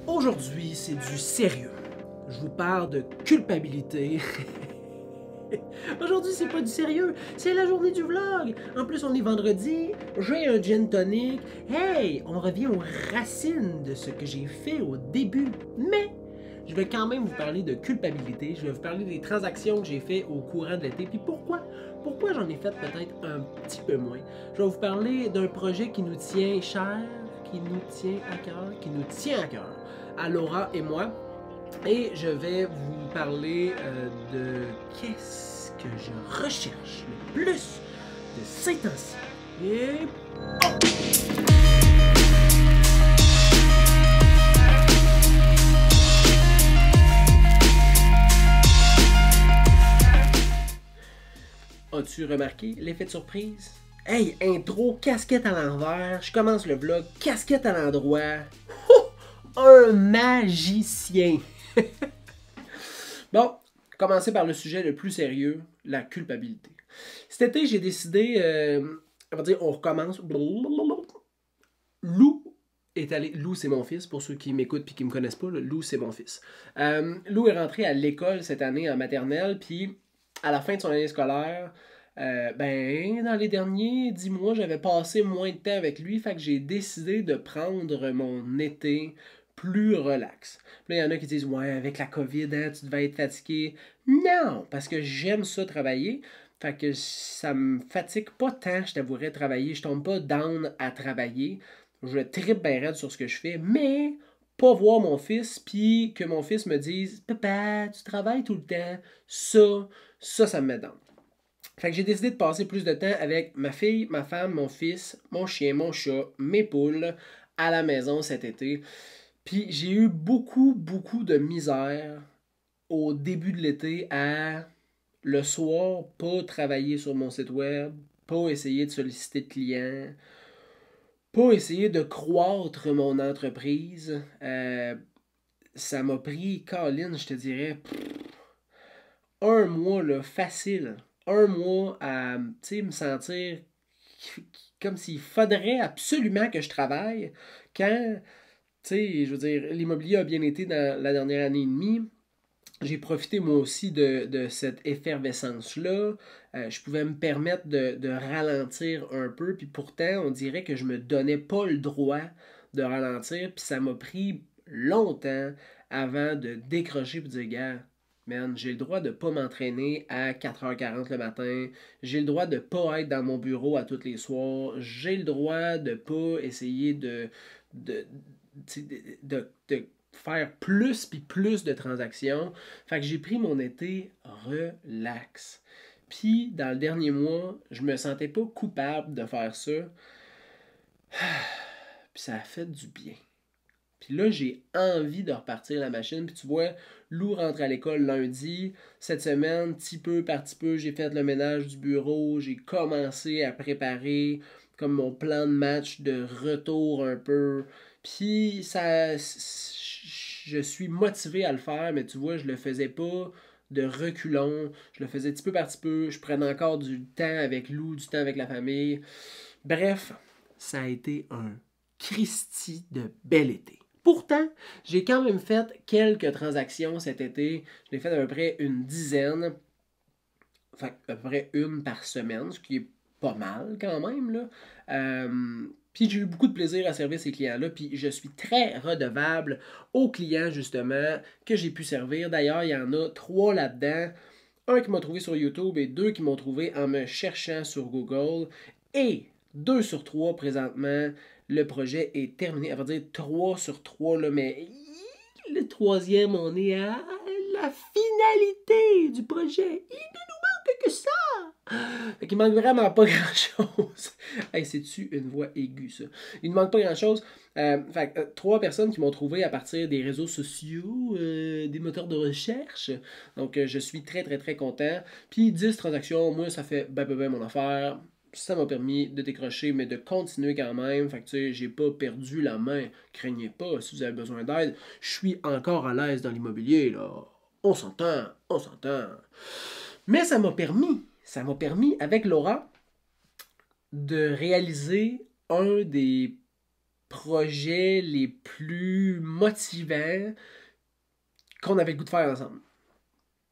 Aujourd'hui, c'est du sérieux. Je vous parle de culpabilité. Aujourd'hui, c'est pas du sérieux, c'est la journée du vlog. En plus, on est vendredi, j'ai un gin tonic. Hey, on revient aux racines de ce que j'ai fait au début. Mais je vais quand même vous parler de culpabilité. Je vais vous parler des transactions que j'ai faites au courant de l'été. Puis pourquoi? Pourquoi j'en ai fait peut-être un petit peu moins? Je vais vous parler d'un projet qui nous tient cher, qui nous tient à cœur, qui nous tient à cœur, à Laura et moi. Et je vais vous parler de qu'est-ce que je recherche le plus de ces temps-ci. Et... As-tu remarqué l'effet de surprise? Hey, intro, casquette à l'envers, je commence le vlog, casquette à l'endroit. Un magicien! Bon, commencer par le sujet le plus sérieux, la culpabilité. Cet été, j'ai décidé, on va dire, on recommence. Lou est allé. Lou, c'est mon fils, pour ceux qui m'écoutent et qui me connaissent pas, là, Lou, c'est mon fils. Lou est rentré à l'école cette année en maternelle, puis à la fin de son année scolaire, dans les derniers 10 mois, j'avais passé moins de temps avec lui, fait que j'ai décidé de prendre mon été plus relax. Puis là, il y en a qui disent « Ouais, avec la COVID, hein, tu devais être fatigué. » Non, parce que j'aime ça travailler. Fait que ça me fatigue pas tant, je t'avouerais, travailler. Je tombe pas down à travailler. Je trippe bien raide sur ce que je fais, mais pas voir mon fils, puis que mon fils me dise « Papa, tu travailles tout le temps. » Ça me met down. Fait que j'ai décidé de passer plus de temps avec ma fille, ma femme, mon fils, mon chien, mon chat, mes poules à la maison cet été. Puis j'ai eu beaucoup de misère au début de l'été à, le soir, pas travailler sur mon site web, pas essayer de solliciter de clients, pas essayer de croître mon entreprise. Ça m'a pris, Colin, je te dirais, un mois là, facile. Un mois à me sentir comme s'il faudrait absolument que je travaille quand... Tu sais, je veux dire, l'immobilier a bien été dans la dernière année et demie. J'ai profité moi aussi de cette effervescence-là. Je pouvais me permettre de ralentir un peu, puis pourtant, on dirait que je me donnais pas le droit de ralentir, puis ça m'a pris longtemps avant de décrocher et de dire, gars, man, j'ai le droit de pas m'entraîner à 4h40 le matin, j'ai le droit de pas être dans mon bureau à tous les soirs, j'ai le droit de pas essayer de faire plus puis plus de transactions. Fait que j'ai pris mon été relax. Puis, dans le dernier mois, je me sentais pas coupable de faire ça. Puis ça a fait du bien. Puis là, j'ai envie de repartir la machine. Puis tu vois, Lou rentre à l'école lundi. Cette semaine, petit peu par petit peu, j'ai fait le ménage du bureau. J'ai commencé à préparer comme mon plan de match de retour un peu. Puis ça, je suis motivé à le faire, mais tu vois, je le faisais pas de reculons. Je le faisais petit peu par petit peu. Je prenais encore du temps avec Lou, du temps avec la famille. Bref, ça a été un Christi de bel été. Pourtant, j'ai quand même fait quelques transactions cet été. Je l'ai fait à peu près une dizaine. Enfin, à peu près une par semaine, ce qui est pas mal quand même, là. Puis j'ai eu beaucoup de plaisir à servir ces clients-là, puis je suis très redevable aux clients, justement, que j'ai pu servir. D'ailleurs, il y en a 3 là-dedans. Un qui m'a trouvé sur YouTube et 2 qui m'ont trouvé en me cherchant sur Google. Et 2 sur 3 présentement, le projet est terminé. On va dire 3 sur 3, là, mais le 3e, on est à la finalité du projet. Il ne nous manque que ça! Fait qu'il manque vraiment pas grand-chose. Hey, c'est-tu une voix aiguë, ça? Il ne manque pas grand-chose. 3 personnes qui m'ont trouvé à partir des réseaux sociaux, des moteurs de recherche. Donc, je suis très content. Puis, 10 transactions, moi, ça fait ben mon affaire. Ça m'a permis de décrocher, mais de continuer quand même. Fait que, tu sais, j'ai pas perdu la main. Craignez pas, si vous avez besoin d'aide. Je suis encore à l'aise dans l'immobilier, là. On s'entend. Mais ça m'a permis, avec Laura, de réaliser un des projets les plus motivants qu'on avait le goût de faire ensemble.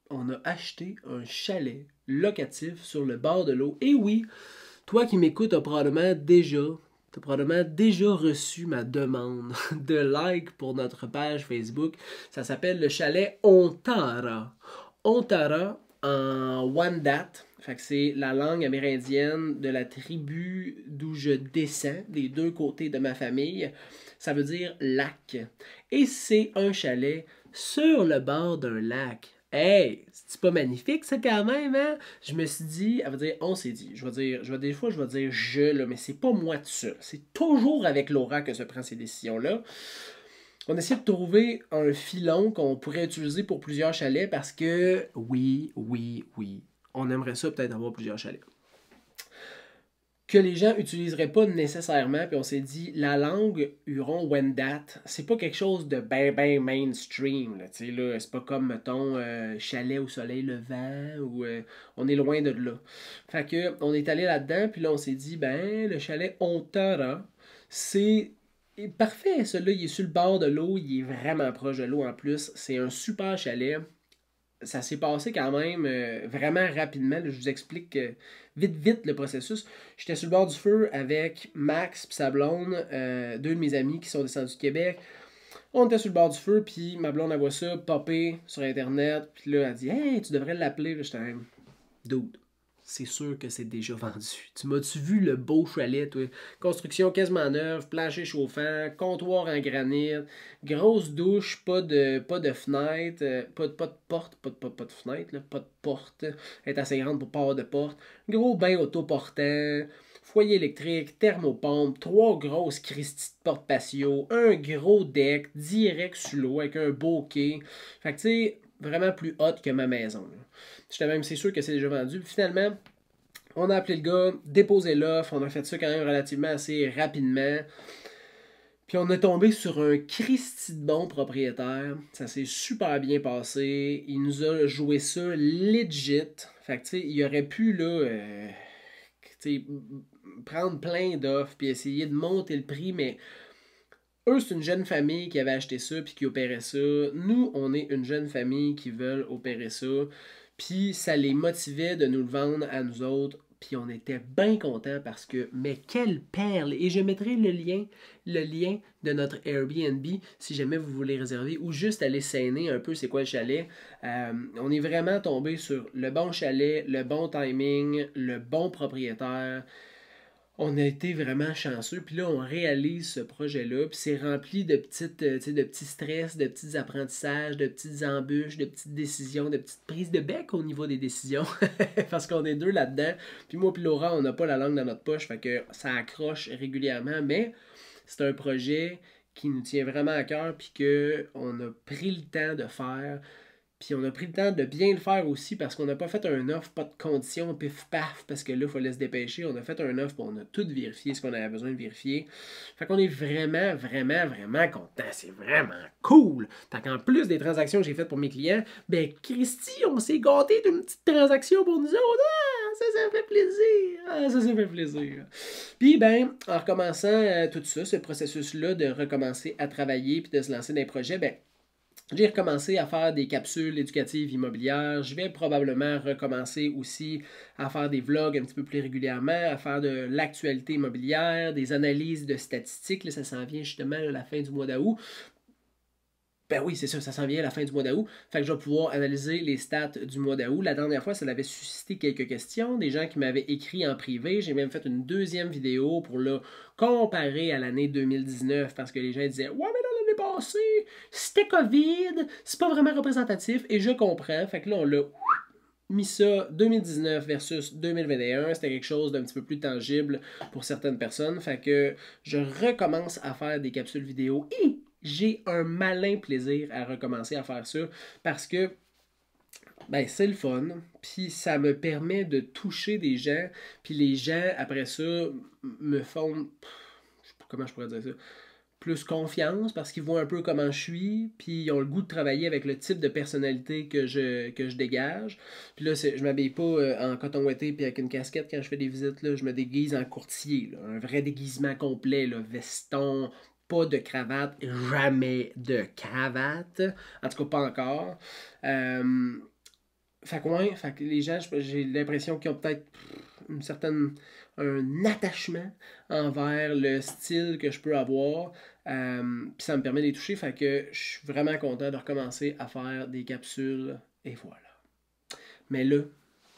On a acheté un chalet locatif sur le bord de l'eau. Et oui, toi qui m'écoutes as probablement déjà reçu ma demande de like pour notre page Facebook. Ça s'appelle le chalet Ontara. Ontara en Wendat. Fait que c'est la langue amérindienne de la tribu d'où je descends, des deux côtés de ma famille. Ça veut dire lac. Et c'est un chalet sur le bord d'un lac. Hey, c'est pas magnifique ça quand même, hein? Je me suis dit, elle va dire, on s'est dit. Des fois, je vais dire je, là, mais c'est pas moi tout seul. C'est toujours avec Laura que se prend ces décisions-là. On essaie de trouver un filon qu'on pourrait utiliser pour plusieurs chalets parce que, oui, on aimerait ça peut-être avoir plusieurs chalets. Que les gens n'utiliseraient pas nécessairement, puis on s'est dit, la langue Huron-Wendat, c'est pas quelque chose de ben mainstream, là, tu sais, là, c'est pas comme, mettons, chalet au soleil levant, ou on est loin de là. Fait que, on est allé là-dedans, puis là, on s'est dit, ben, le chalet Ontara, c'est parfait, celui-là, il est sur le bord de l'eau, il est vraiment proche de l'eau en plus, c'est un super chalet. Ça s'est passé quand même vraiment rapidement. Là, je vous explique vite le processus. J'étais sur le bord du feu avec Max et sa blonde, deux de mes amis qui sont descendus du Québec. On était sur le bord du feu, puis ma blonde, elle voit ça popper sur Internet. Puis là, elle dit « Hey, tu devrais l'appeler. » Là, j'étais même « Dude, c'est sûr que c'est déjà vendu. Tu m'as-tu vu le beau chalet, toi? Construction quasiment neuve, plancher chauffant, comptoir en granit, grosse douche, pas de fenêtre, pas de porte, pas de fenêtre, là, pas de porte. Elle est assez grande pour pas avoir de porte. Gros bain autoportant, foyer électrique, thermopompe, trois grosses Christie de porte patio, un gros deck direct sur l'eau avec un beau quai. Fait que tu sais, vraiment plus hot que ma maison. Là. J'étais même, c'est sûr que c'est déjà vendu. Puis finalement, on a appelé le gars, déposé l'offre, on a fait ça quand même relativement assez rapidement. Puis on est tombé sur un Christy de bon propriétaire. Ça s'est super bien passé. Il nous a joué ça legit. Fait que tu sais, il aurait pu là, prendre plein d'offres puis essayer de monter le prix, mais eux, c'est une jeune famille qui avait acheté ça puis qui opérait ça. Nous, on est une jeune famille qui veut opérer ça. Puis ça les motivait de nous le vendre à nous autres. Puis on était bien contents parce que, mais quelle perle! Et je mettrai le lien de notre Airbnb si jamais vous voulez réserver ou juste aller saigner un peu c'est quoi le chalet. On est vraiment tombé sur le bon chalet, le bon timing, le bon propriétaire. On a été vraiment chanceux. Puis là, on réalise ce projet-là. Puis c'est rempli de de petits stress, de petits apprentissages, de petites embûches, de petites décisions, de petites prises de bec au niveau des décisions. Parce qu'on est deux là-dedans. Puis moi puis Laura, on n'a pas la langue dans notre poche. Fait que ça accroche régulièrement. Mais c'est un projet qui nous tient vraiment à cœur. Puis qu'on a pris le temps de faire. Puis on a pris le temps de bien le faire aussi parce qu'on n'a pas fait un offre, pas de conditions, pif paf, parce que là, il fallait se dépêcher. On a fait un offre, on a tout vérifié ce qu'on avait besoin de vérifier. Fait qu'on est vraiment content. C'est vraiment cool. Fait qu'en plus des transactions que j'ai faites pour mes clients, ben Christy, on s'est gâté d'une petite transaction pour nous autres. Ah, ça fait plaisir. Ah, ça fait plaisir. Puis ben, en recommençant tout ça, ce processus-là de recommencer à travailler puis de se lancer dans les projets, ben j'ai recommencé à faire des capsules éducatives immobilières. Je vais probablement recommencer aussi à faire des vlogs un petit peu plus régulièrement, à faire de l'actualité immobilière, des analyses de statistiques. Là, ça s'en vient justement à la fin du mois d'août. Ben oui, c'est ça, ça s'en vient à la fin du mois d'août. Fait que je vais pouvoir analyser les stats du mois d'août. La dernière fois, ça avait suscité quelques questions. Des gens qui m'avaient écrit en privé. J'ai même fait une deuxième vidéo pour le comparer à l'année 2019 parce que les gens disaient « Ouais, mais là, l'année passée, c'était COVID, c'est pas vraiment représentatif. » Et je comprends. Fait que là, on l'a mis ça 2019 versus 2021. C'était quelque chose d'un petit peu plus tangible pour certaines personnes. Fait que je recommence à faire des capsules vidéo et j'ai un malin plaisir à recommencer à faire ça parce que ben, c'est le fun, puis ça me permet de toucher des gens, puis les gens, après ça, me font, je sais pas comment je pourrais dire ça, plus confiance parce qu'ils voient un peu comment je suis, puis ils ont le goût de travailler avec le type de personnalité que je dégage. Puis là, je m'habille pas en coton ouaté puis avec une casquette quand je fais des visites, là, je me déguise en courtier, là, un vrai déguisement complet, là, veston, pas de cravate, jamais de cravate. En tout cas, pas encore. Fait que ouais, fait que les gens, j'ai l'impression qu'ils ont peut-être un attachement envers le style que je peux avoir. Puis ça me permet de les toucher. Fait que je suis vraiment content de recommencer à faire des capsules. Et voilà. Mais là,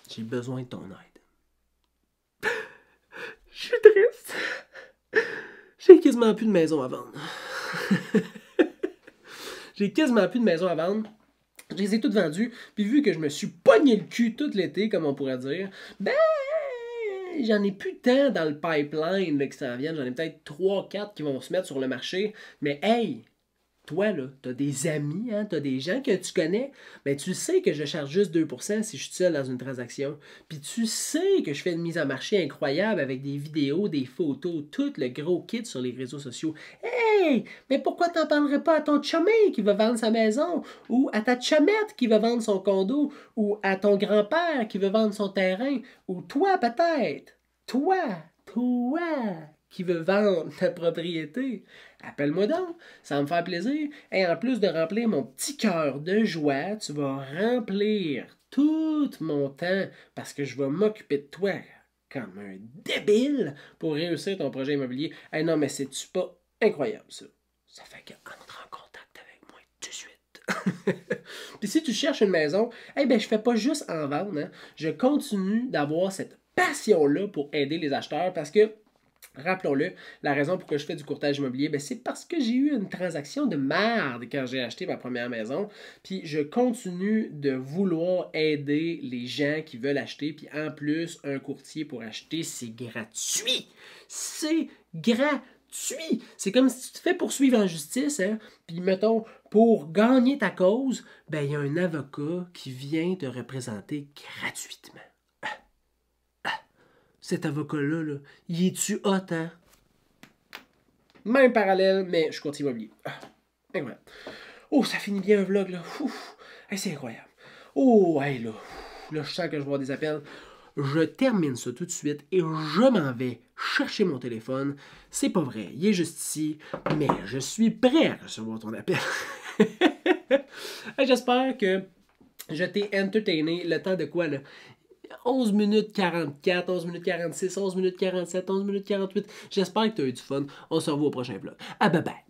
j'ai besoin de ton aide. Je suis triste. J'ai quasiment plus de maison à vendre. J'ai quasiment plus de maison à vendre. Je les ai toutes vendues. Puis vu que je me suis pogné le cul tout l'été, comme on pourrait dire, ben, j'en ai plus tant dans le pipeline là, qui s'en viennent. J'en ai peut-être 3-4 qui vont se mettre sur le marché. Mais hey, toi, là, t'as des amis, hein, t'as des gens que tu connais, ben tu sais que je charge juste 2% si je suis seul dans une transaction. Puis tu sais que je fais une mise en marché incroyable avec des vidéos, des photos, tout le gros kit sur les réseaux sociaux. Hey! Mais pourquoi t'en parlerais pas à ton chumé qui va vendre sa maison? Ou à ta chumette qui va vendre son condo? Ou à ton grand-père qui veut vendre son terrain? Ou toi, peut-être? Toi qui veut vendre ta propriété? Appelle-moi donc, ça va me faire plaisir. Et en plus de remplir mon petit cœur de joie, tu vas remplir tout mon temps parce que je vais m'occuper de toi comme un débile pour réussir ton projet immobilier. Hey, non, mais c'est-tu pas incroyable, ça? Ça fait qu'entre en contact avec moi tout de suite. Puis si tu cherches une maison, eh ben, je fais pas juste en vendre. Hein. Je continue d'avoir cette passion-là pour aider les acheteurs parce que rappelons-le, la raison pour laquelle je fais du courtage immobilier, ben, c'est parce que j'ai eu une transaction de merde quand j'ai acheté ma première maison. Puis je continue de vouloir aider les gens qui veulent acheter. Puis en plus, un courtier pour acheter, c'est gratuit. C'est gratuit. C'est comme si tu te fais poursuivre en justice. Hein? Puis mettons, pour gagner ta cause, ben, il y a un avocat qui vient te représenter gratuitement. Cet avocat-là, là, il est-tu hot, hein? Même parallèle, mais je continue immobilier. Incroyable. Oh, ça finit bien un vlog, là. Hey, c'est incroyable. Oh, hey, là. Là, je sens que je vais avoir des appels. Je termine ça tout de suite et je m'en vais chercher mon téléphone. C'est pas vrai, il est juste ici, mais je suis prêt à recevoir ton appel. J'espère que je t'ai entertainé le temps de quoi, là? 11 minutes 44, 11 minutes 46, 11 minutes 47, 11 minutes 48. J'espère que tu as eu du fun. On se revoit au prochain vlog. Ah, bye bye!